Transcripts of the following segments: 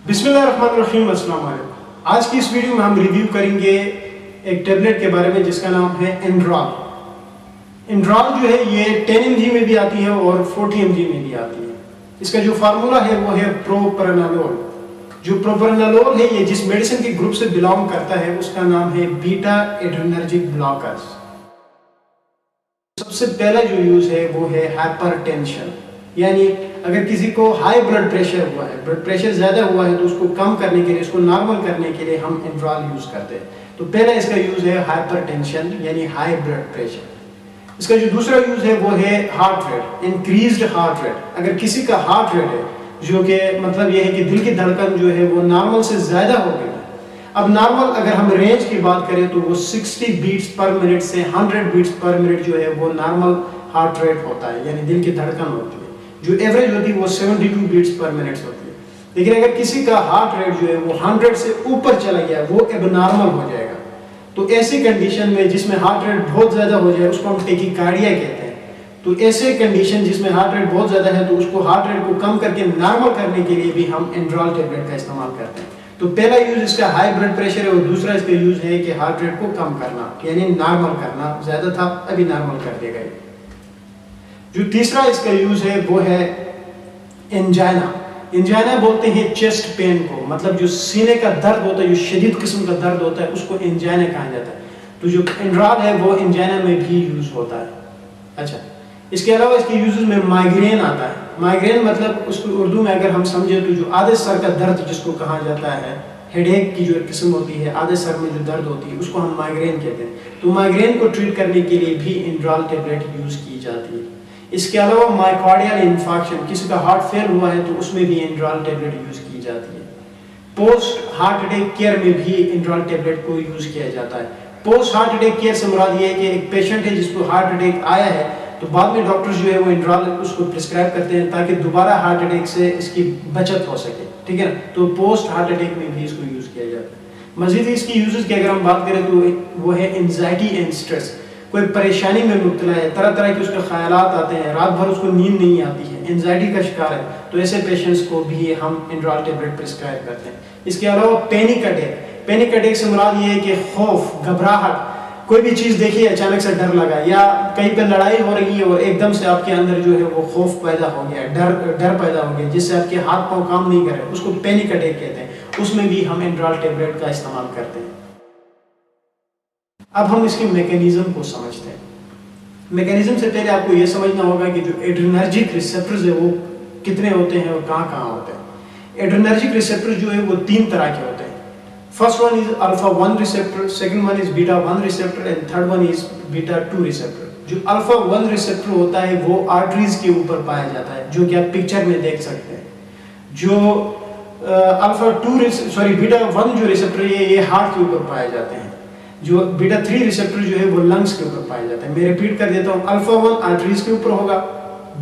बिस्मिल्लाहिर्रहमानिर्रहीम, अस्सलाम वालेकुम। आज की इस वीडियो में हम रिव्यू करेंगे एक टेबलेट के बारे में जिसका नाम है एंड्रॉल। एंड्रॉल जो है ये 10 mg में भी आती है और 40 mg में भी आती है। इसका जो फार्मूला है वो है प्रोप्रानालोल। जो प्रोप्रानालोल है ये जिस मेडिसिन के ग्रुप से बिलोंग करता है उसका नाम है बीटा एड्रेनर्जिक ब्लॉकर्स। सबसे पहला जो यूज है वो है हाइपरटेंशन, यानी अगर किसी को हाई ब्लड प्रेशर हुआ है, ब्लड प्रेशर ज्यादा हुआ है, तो उसको कम करने के लिए, उसको नॉर्मल करने के लिए हम एंड्रॉल यूज करते हैं। तो पहला इसका यूज है हाइपरटेंशन यानी हाई ब्लड प्रेशर। इसका जो दूसरा यूज है वो है heart rate, increased heart rate. अगर किसी का हार्ट रेट है जो कि मतलब ये है कि दिल की धड़कन जो है वो नॉर्मल से ज्यादा हो गई। अब नॉर्मल अगर हम रेंज की बात करें तो वो 60 बीट्स पर मिनट से 100 बीट्स पर मिनट जो है वो नॉर्मल हार्ट रेट होता है, यानी दिल की धड़कन होती है। जो एवरेज होती है वो 72 बीट्स पर मिनट होती है। लेकिन अगर किसी का हार्ट रेट जो है वो 100 से ऊपर चला गया वो एबनॉर्मल हो जाएगा। तो ऐसी कंडीशन में जिसमें हार्ट रेट बहुत ज्यादा हो जाए उसको हम टेकिकार्डिया कहते हैं। तो ऐसे कंडीशन जिसमें हार्ट रेट बहुत ज्यादा है तो उसको हार्ट रेट को कम करके नॉर्मल करने के लिए भी हम एंड्रॉल टेबलेट का इस्तेमाल करते हैं। तो पहला यूज इसका हाई ब्लड प्रेशर है और दूसरा इसका यूज है कि हार्ट रेट को कम करना, यानी नॉर्मल करना। ज्यादा था अभी नॉर्मल कर देगा। जो तीसरा इसका यूज है वो है एंजाइना। एंजाइना बोलते हैं चेस्ट पेन को, मतलब जो सीने का दर्द होता है, जो शदीद किस्म का दर्द होता है उसको एंजाइना कहा जाता है। तो जो एंड्रॉल है वो एंजाइना में भी यूज होता है। अच्छा, इसके अलावा इसके यूजेस में माइग्रेन आता है। माइग्रेन मतलब उसको उर्दू में अगर हम समझे तो जो आधे सर का दर्द जिसको कहा जाता है, हेडेक की जो किस्म होती है, आधे सर में जो दर्द होती है उसको हम माइग्रेन कहते हैं। तो माइग्रेन को ट्रीट करने के लिए भी एंड्रॉल टेबलेट यूज की जाती है। इसके अलावा माइकार्डियल इन्फेक्शन, किसी का हार्ट फेल हुआ है तो उसमें भी एंड्रॉल टेबलेट यूज की जाती है। पोस्ट हार्ट अटैक केयर में भी एंड्रॉल टेबलेट को यूज किया जाता है। पोस्ट हार्ट अटैक केयर से मुराद ये है कि एक पेशेंट है जिसको हार्ट अटैक आया है तो बाद में डॉक्टर्स जो है वो एंड्रॉल उसको प्रिस्क्राइब करते हैं ताकि दोबारा हार्ट अटैक से इसकी बचत हो सके, ठीक है। तो पोस्ट हार्ट अटैक में भी इसको यूज किया जाता है। मजीद इसकी यूजेस की अगर हम बात करें तो वो है एंजाइटी एंड स्ट्रेस। कोई परेशानी में मुब्तला है, तरह तरह के उसके ख्यालात आते हैं, रात भर उसको नींद नहीं आती है, एंजाइटी का शिकार है, तो ऐसे पेशेंट्स को भी हम एंड्रॉल टेबलेट प्रिस्क्राइब करते हैं। इसके अलावा पैनिक अटैक, पैनिक अटैक से मुराद ये है कि खौफ, घबराहट, कोई भी चीज देखी अचानक से डर लगा, या कहीं पे लड़ाई हो रही है और एकदम से आपके अंदर जो है वो खौफ पैदा हो गया, डर पैदा हो गया जिससे आपके हाथ पांव काम नहीं कर रहे, उसको पैनिक अटैक कहते हैं। उसमें भी हम एंड्रॉल टेबलेट का इस्तेमाल करते हैं। अब हम इसके मैकेनिज्म को समझते हैं। मैकेनिज्म से पहले आपको यह समझना होगा कि जो एड्रेनर्जिक रिसेप्टर्स है वो कितने होते हैं और कहाँ होते हैं। एड्रेनर्जिक रिसेप्टर्स जो है वो 3 तरह के होते हैं। First one is alpha 1 receptor, second one is beta 1 receptor and third one is beta 2 receptor. जो अल्फा 1 रिसेप्टर होता है वो आर्टरीज के ऊपर पाया जाता है, जो कि आप पिक्चर में देख सकते हैं। जो बीटा 1 जो रिसेप्टर है ये हार्ट के ऊपर पाए जाते हैं। जो बीटा 3 रिसेप्टर जो है वो लंग्स के ऊपर पाया जाता है। मैं रिपीट कर देता हूँ, अल्फा 1 आर्टरीज के ऊपर होगा,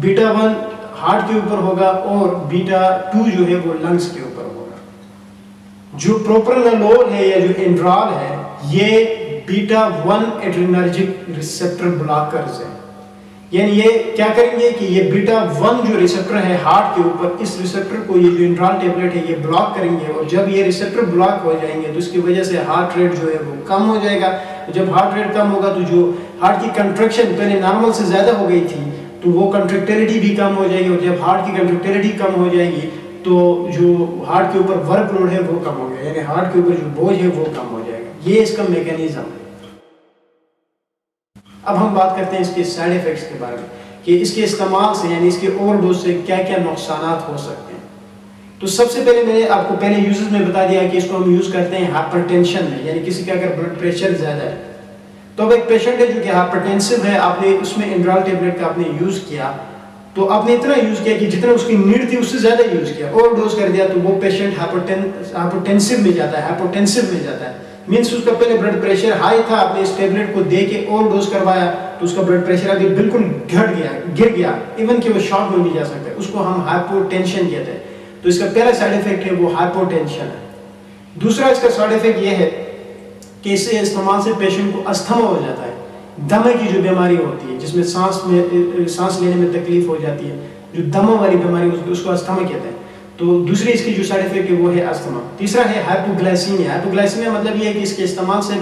बीटा 1 हार्ट के ऊपर होगा और बीटा 2 जो है वो लंग्स के ऊपर होगा। जो प्रोप्रानालोल है या जो एंड्रॉल है ये बीटा 1 एड्रेनर्जिक रिसेप्टर ब्लॉकर्स है। यानी ये क्या करेंगे कि ये बीटा 1 जो रिसेप्टर है हार्ट के ऊपर, इस रिसेप्टर को ये जो एंड्रॉल टेबलेट है ये ब्लॉक करेंगे और जब ये रिसेप्टर ब्लॉक हो जाएंगे तो इसकी वजह से हार्ट रेट जो है वो कम हो जाएगा। जब हार्ट रेट कम होगा तो जो हार्ट की कंट्रैक्शन पहले नॉर्मल से ज्यादा हो गई थी तो वो कंट्रैक्टिलिटी भी कम हो जाएगी और जब हार्ट की कंट्रैक्टिलिटी कम हो जाएगी तो जो हार्ट के ऊपर वर्कलोड है वो कम हो गया, यानी हार्ट के ऊपर जो बोझ है वो कम हो जाएगा। ये इसका मैकेनिज्म है। अब हम बात करते हैं इसके साइड इफेक्ट्स के बारे में कि इसके इस्तेमाल से यानी इसके ओवरडोज से क्या क्या नुकसान हो सकते हैं। तो सबसे पहले मैंने आपको पहले यूजेस में बता दिया कि इसको हम यूज करते हैं हाइपरटेंशन में, यानी किसी का अगर ब्लड प्रेशर ज्यादा है तो अब एक पेशेंट है जो कि हाइपरटेंसिव है, आपने उसमें एंड्रॉल टेबलेट का आपने यूज किया तो आपने इतना यूज किया कि जितना उसकी नीड थी उससे ज्यादा यूज किया, ओवरडोज कर दिया, तो वो पेशेंट हाइपरटेंसिव में जाता है, हाइपोटेंसिव में जाता है। मीन्स उसका पहले ब्लड प्रेशर हाई था, आपने इस टेबलेट को दे के ओवरडोज करवाया तो उसका ब्लड प्रेशर अभी बिल्कुल गिर गया, इवन कि वो शॉक में भी जा सकता है, उसको हम हाइपोटेंशन कहते हैं। तो इसका पहला साइड इफेक्ट है वो हाइपोटेंशन है। दूसरा इसका साइड इफेक्ट ये है कि इससे इस्तेमाल से पेशेंट को अस्थमा हो जाता है, दमे की जो बीमारी होती है जिसमें सांस लेने में तकलीफ हो जाती है, जो दमा वाली बीमारी उसको अस्थमा कहते हैं। तो दूसरी इसकी जो साइड इफेक्ट है वो है अस्थमा। तीसरा है हाइपोग्लाइसीमिया। हाइपोग्लाइसीमिया मतलब ये है कि इसके इस्तेमाल से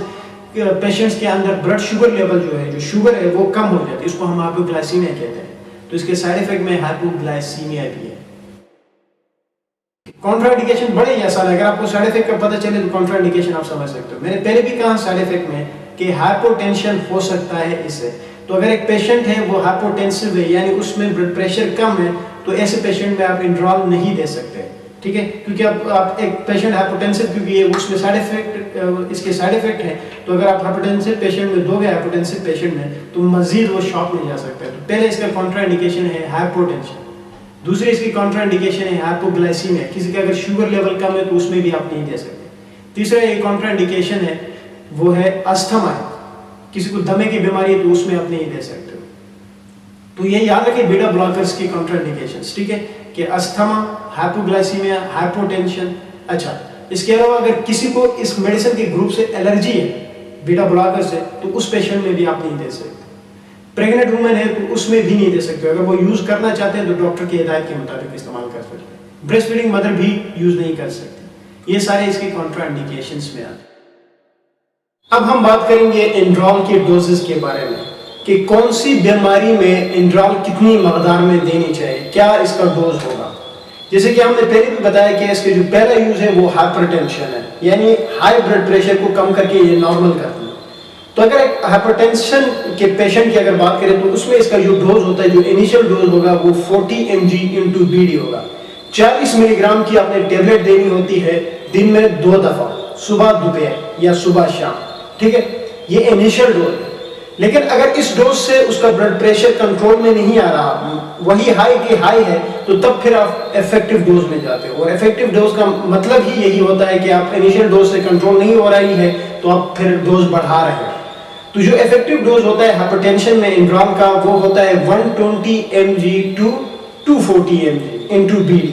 पेशेंट्स के अंदर ब्लड शुगर लेवल जो शुगर है वो कम हो जाती है, इसको हम हाइपोग्लाइसीमिया कहते हैं। तो इसके साइड इफेक्ट में हाइपोग्लाइसीमिया भी है। कॉन्ट्राइंडिकेशन बड़े ही आसान है, अगर आपको साइड इफेक्ट का पता चले तो कॉन्ट्राइंडिकेशन आप समझ सकते हो। मैंने पहले भी कहा साइड इफेक्ट में कि हाइपोटेंशन हो सकता है इससे। तो अगर एक पेशेंट है वो हाइपोटेंसिव है यानी उसमें ब्लड प्रेशर कम है, तो ऐसे पेशेंट में आप इंड्रॉल नहीं दे सकते, ठीक है, क्योंकि आप एक पेशेंट हाइपोटेंसिव, क्योंकि ये उसमें साइड इफेक्ट इसके साइड इफेक्ट है, तो अगर आप हाइपोटेंसिव पेशेंट में दोगे हाइपोटेंसिव पेशेंट में तो मजीद वो शॉक में जा सकता है। तो पहले इसका कॉन्ट्राइंडिकेशन है हाइपोटेंशन। दूसरी इसकी कॉन्ट्राइंडिकेशन है हाइपोग्लाइसीमिया, किसी का अगर शुगर लेवल कम है तो उसमें भी आप नहीं दे सकते। तीसरा ये कॉन्ट्राइंडिकेशन है वो है अस्थमा है, किसी को दमे की बीमारी है तो उसमें आप नहीं दे सकते। तो ये याद रखिए बीटा ब्लॉकर्स की कॉन्ट्राइंडिकेशंस, ठीक है, कि अस्थमा, हाइपोग्लाइसीमिया, हाइपोटेंशन। अच्छा, इसके अलावा अगर किसी को इस मेडिसिन के ग्रुप से एलर्जी है बीटा ब्लॉकर से, तो उस पेशेंट में भी आप नहीं दे सकते। प्रेग्नेंट वुमेन है तो उसमें भी नहीं दे सकते, अगर वो यूज करना चाहते हैं तो डॉक्टर की हिदायत के मुताबिक इस्तेमाल कर सकते हैं। ब्रेस्ट फीडिंग मदर भी यूज नहीं कर सकती। ये सारे इसके कॉन्ट्राइंडिकेशंस में आते हैं। अब हम बात करेंगे इंड्रॉल के डोजेस के बारे में कि कौन सी बीमारी में इंड्रॉल कितनी मकदार में देनी चाहिए, क्या इसका डोज होगा। जैसे कि हमने पहले भी बताया कि इसके जो पहला यूज है वो हाइपरटेंशन है, यानी हाई ब्लड प्रेशर को कम करके ये नॉर्मल करती है। तो अगर एक हाइपरटेंशन के पेशेंट की अगर बात करें तो उसमें इसका जो डोज होता है, जो इनिशियल डोज होगा वो 40 mg × BD होगा। 40 मिलीग्राम की आपने टेबलेट देनी होती है दिन में 2 दफा, सुबह दोपहर या सुबह शाम, ठीक है, ये इनिशियल डोज है। लेकिन अगर इस डोज से उसका ब्लड प्रेशर कंट्रोल में नहीं आ रहा, वही हाई की हाई है, तो तब फिर आप इफेक्टिव डोज में जाते हो। और इफेक्टिव डोज का मतलब ही यही होता है कि आप इनिशियल डोज से कंट्रोल नहीं हो रही है तो आप फिर डोज बढ़ा रहे हो। तो जो इफेक्टिव डोज होता है हाइपरटेंशन में इंड्रॉल का वो होता है 120 mg to 240 mg × BD,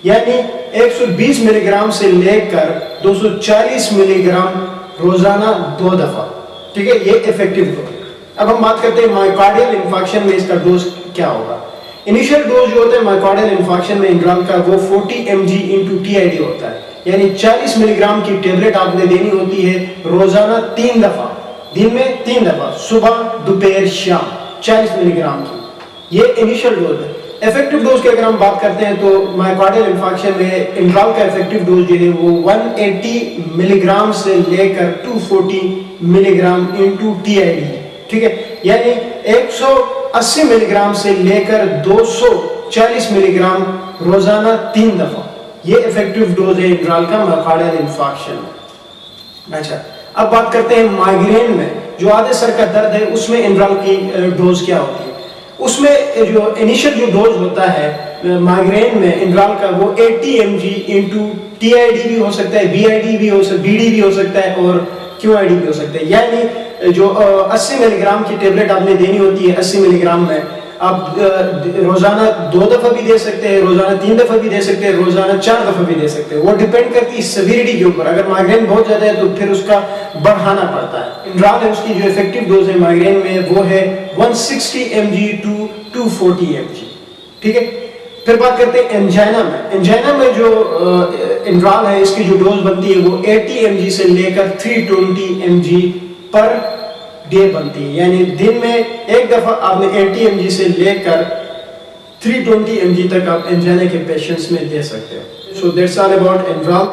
यानी 120 मिलीग्राम से लेकर 240 मिलीग्राम रोजाना 2 दफा, ठीक है, ये इफेक्टिव डोज। अब हम बात करते हैं मायोकार्डियल इंफार्क्शन में इसका डोज क्या होगा। इनिशियल डोज जो होता है मायोकार्डियल इंफार्क्शन में इंड्रॉल का वो 40 mg × TID होता है, यानी 40 मिलीग्राम की टेबलेट आपने देनी होती है रोजाना 3 दफा, दिन में 3 दफा, सुबह दोपहर शाम, 40 मिलीग्राम की। ये इनिशियल डोज है। इफेक्टिव डोज की अगर हम बात करते हैं तो मायोकार्डियल इंफार्क्शन में इंड्रॉल का इफेक्टिव डोज जो है वो 180 मिलीग्राम से लेकर 240 मिलीग्राम × TID, ठीक है, यानी 180 मिलीग्राम से लेकर 240 मिलीग्राम रोजाना 3 दफा, ये इफेक्टिव डोज है इंड्रॉल का मायोकार्डियल इंफार्क्शन में। अच्छा, अब बात करते हैं माइग्रेन में, जो आधे सर का दर्द है उसमें इंड्रॉल की डोज क्या होती है। उसमें जो इनिशियल जो डोज होता है माइग्रेन में इंड्रॉल का वो 80 mg × TID भी हो सकता है, BID भी हो सकता है, BD भी हो सकता है और QID भी हो सकता है। यानी जो 80 मिलीग्राम की टेबलेट आपने देनी होती है 80 मिलीग्राम में, आप रोजाना 2 दफा भी दे सकते हैं, रोजाना 3 दफा भी दे सकते हैं, रोजाना 4 दफा भी दे सकते हैं। वो डिपेंड करती है सेवेरिटी के ऊपर। अगर माइग्रेन बहुत ज्यादा है तो फिर उसका बढ़ाना पड़ता है। इंड्रॉल है उसकी जो इफेक्टिव डोज है माइग्रेन में वो है 160 mg to 240 mg, ठीक है। फिर बात करते हैं एंजाइना में। एंजाइना में जो इंड्रॉल है इसकी जो डोज बनती है वो 80 mg से लेकर 320 mg पर डे बनती है, यानी दिन में एक दफा आपने 80 mg से लेकर 320 mg तक आप एंजाइना के पेशेंट्स में दे सकते हो। So that's all about इंड्रॉल।